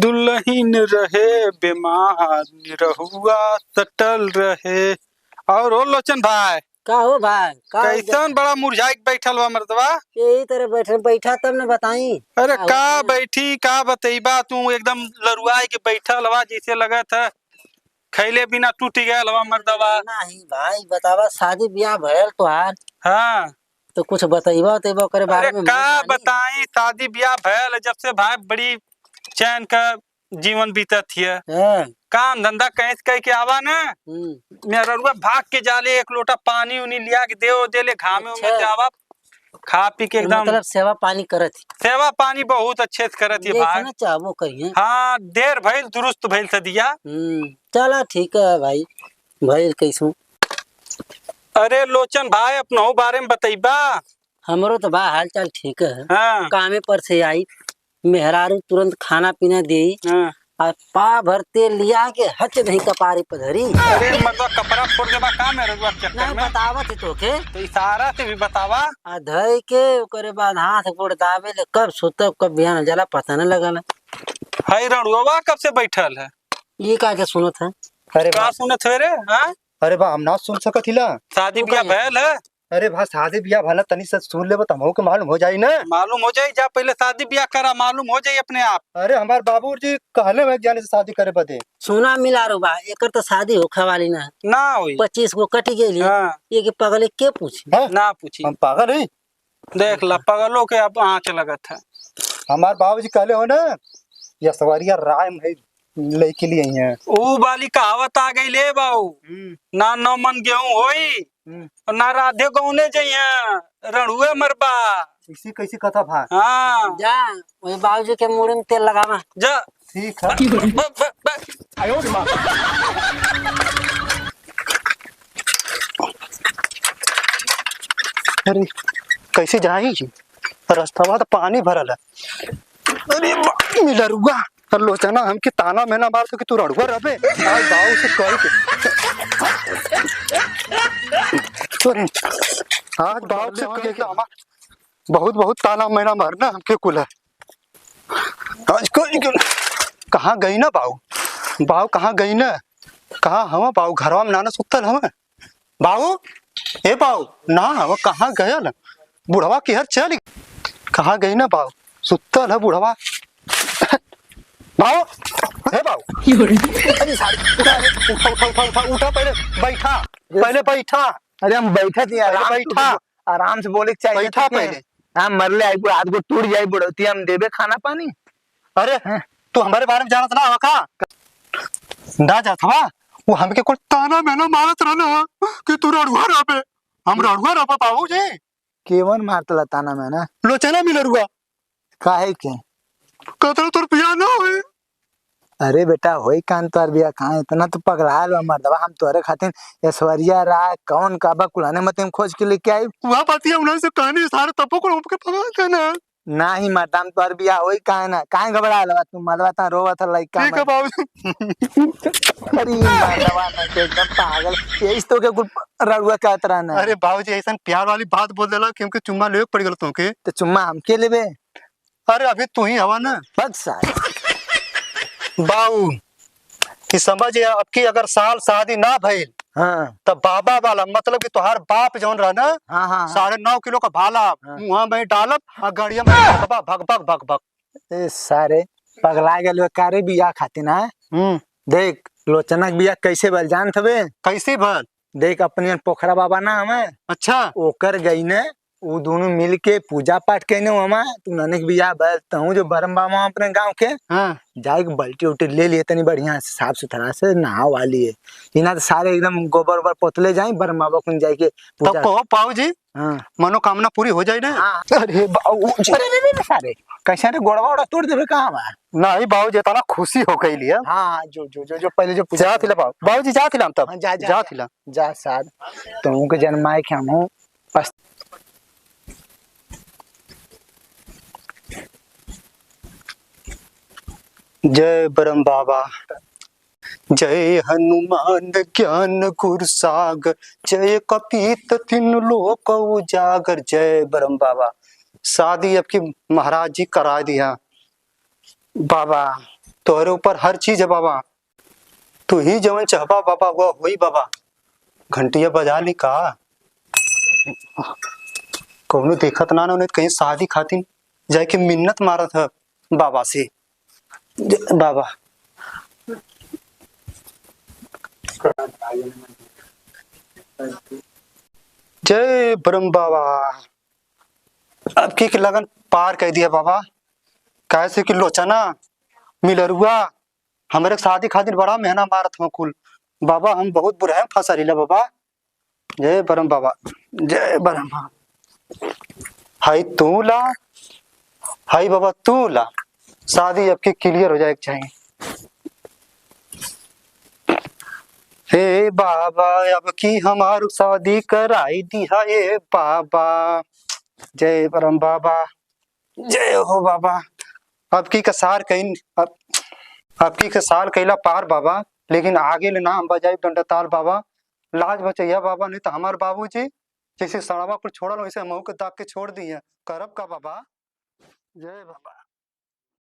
दुल्हन रहे बीमार निरहुआ सटल रहे। और हो लोचन भाई का हो भाई का कैसन बड़ा मुरझाई के बैठल बा मर्दवा। यही तरह बैठे बैठा तब न बताई। अरे का का हो? बैठी का बतईबा तू एकदम लरुआई के बैठल हवा जैसे लगत है खैले बिना टूट गया हवा मर्दवा। नहीं भाई बतावा शादी ब्याह भयल तोहार हाँ तो कुछ बताइबा तेबा करे अरे बारे में का मैं जानी। बताई शादी ब्याह भयल जब से भाई बड़ी चैन का जीवन बीतत है। हाँ, काम धंधा कैस कह के आवा ना हम्म, मेरा भाग के जाले एक लोटा पानी उनी लिया के दे देले घामे में अच्छा। जावा खा पी के एकदम मतलब सेवा पानी करत सेवा पानी बहुत अच्छे से करत है ये भाई। ना चाहबो करिए। हाँ देर भइल दुरुस्त भइल से दिया। चला ठीक है भाई भइल कैसू। अरे लोचन भाई अपनों बारे में बतईबा। हमरो तो बा हाल चाल ठीक है। हाँ कामे पर से आई मेहरारू तुरंत खाना पीना दे हाँ। और पा भर तेल लिया के हच नहीं कपारी पर धरी। अरे मतलब कपड़ा फोड़ देबा काम है रजुआ के चक्कर नहीं में बतावत है तोके तो इशारा से भी बतावा। आ धई के ओकरे बाद हाथ गोड़ दाबे ले कब सुतब कब बिहान जाला पता न लगल। हई रणुआ कब से बैठल है ये का के सुनत है। अरे का बा सुनत है रे। हाँ अरे बा हम ना सुन सकत हिला। शादी तू ब्याह कहीं- भयल है अरे बा शादी बियाह भला तनी से सुन लेबो त हमहू के मालूम हो जाई ना। मालूम हो जाए जा पहले शादी ब्याह करा मालूम हो जाए अपने आप। अरे हमार बाबूजी कहले मैं जाने से शादी करे बदे। सुना मिला रो बा एकर तो शादी होखे वाली ना ना हुई 25 गो कट गेली। हाँ ये के पगले के पूछी। हाँ? ना पूछी हम पागल है। देख ला पगलों के अब आँच लगत है। हमार बाबूजी कहले हो ना ये सवारिया राय में लड़की लिए हैं। ऊ वाली कहावत आ गई ले बाऊ ना नौ मन गेहूं होई और ना राधे गौने जइया रणुए मरबा। इसी कैसी कथा भा। हाँ जा वही बाबूजी के मुड़ी में तेल लगावा। जा ठीक है। अरे कैसे जाई रास्ता तो पानी भरल है। अरे मिला रुआ और लोचना हमके ताना मैना मार तो कि तू रड़ुआ रबे आज बाऊ से कह के अरे आज बाऊ से कह के हमार बहुत बहुत ताना मैना मारना हमके कुल है। आज कोई कहाँ गई ना बाऊ बाऊ कहाँ गई ना कहाँ हम बाऊ घरवा में नाना सुतल हम बाऊ ए बाऊ ना वो कहाँ गया ना बुढ़वा की हर चल कहाँ गई ना बाऊ सुतल है बुढ़वा बाऊ हे बाऊ उठा उठा उठा उठा उठा पहले बैठा। अरे हम बैठा थी बैठा आराम से बोले के चाहिए बैठा पहले। हम मरले आई हाथ को टूट जाई बुढ़ौती हम देबे खाना पानी। अरे तू हमारे बारे में जानत ना का ना जात हवा वो हमके कोई ताना मैना मारत रहना कि तू रड़ुआ रबे हम रड़ुआ रबा बाबू जी केवन मारतला ताना मैं ना लोचना मिल रुआ काहे के कतरा तोर पिया ना होए। अरे बेटा होई कान तोर बिया कहाँ इतना तो पगलाल बा मर्दवा हम तोरे खातिर ऐश्वर्या राय कौन काबा कुलाने मत हम खोज के लेके आई वहाँ बातिया उन्हें से कहानी सारे तपो को हमके पता करना। ना ही मर्दाम तोर बिया होई काहे ना काहे घबरा लवा तू मरवा ता रोवा था लइका ठीक है बाबू अरे मर्दवा ना के एकदम पागल यही तो के कुल रड़ुआ का तरह ना। अरे बाबूजी ऐसा प्यार वाली बात बोल देला क्योंकि चुम्मा ले पड़ गल तुमके। तो चुम्मा हमके लेबे अरे अभी तू ही हवा ना बग साल बाऊ कि समझ अब की अगर साल शादी ना भइल हाँ तब बाबा वाला मतलब कि तुहार बाप जौन रहा ना हाँ हाँ 9.5 किलो का भाला हाँ। मुँह में डालब और गाड़िया में भगबा भग भग भग भग। ए सारे पगला गए कारे बिया खातिर ना देख लोचना के बिया कैसे बल जान थबे कैसे भल देख अपने पोखरा बाबा ना हमें अच्छा ओकर गई ने वो दोनों मिल के पूजा पाठ कहने हमा तू ननिक बिया बल तहु जो बरम बाबा अपने गांव के हाँ जाए बल्टी उल्टी ले लिए तनी बढ़िया से साफ सुथरा से नहा वाली है इना तो सारे एकदम गोबर ओबर पोतले जाए बरम बाबा को जाए के तब पूजा कहो पाऊ जी हाँ मनोकामना पूरी हो जाए ना। हाँ अरे बाऊ अरे सारे कैसे रे गोड़वा ओड़ा तोड़ देबे कहां बा नहीं बाबू जी तना खुशी हो गई लिया हाँ जो पहले जो जा थिला बाबू जी जा थिला हम तब हाँ, जा जा थिला जा साथ तुम के जन्माए के हम जय ब्रह्म बाबा जय हनुमान ज्ञान गुर सागर जय कपीत तीन लोक उजागर जय ब्रह्म बाबा। शादी अब की महाराज जी करा दिया बाबा तोहरे ऊपर हर चीज है बाबा। तू ही जवन चाहबा बाबा वो होई बाबा। घंटिया बजा ली का कौनो देखत ना उन्हें कहीं शादी खातिर जाके मिन्नत मारा था बाबा से। बाबा जय ब्रह्म बाबा। अब की लगन पार कर दिया बाबा। कैसे कि लोचना मिलरुआ हमारे शादी खातिर बड़ा मेहनत मारत हो कुल बाबा। हम बहुत बुरा है फंसा रही बाबा। जय ब्रह्म बाबा जय ब्रह्म बाबा। हाई तू ला हाई बाबा तू ला शादी अब की क्लियर हो जाए चाहिए। हे बाबा अब की हमारू शादी कराई दिया ए बाबा। जय परम बाबा जय हो बाबा। अब की कसार कहीं अब की कसार कैला पार बाबा। लेकिन आगे ले ना हम बजाई दंडताल बाबा। लाज बचैया बाबा नहीं तो हमारे बाबूजी जैसे सड़वा पर छोड़ल वैसे हमहू के दाग के छोड़ दिए करब का बाबा। जय बाबा।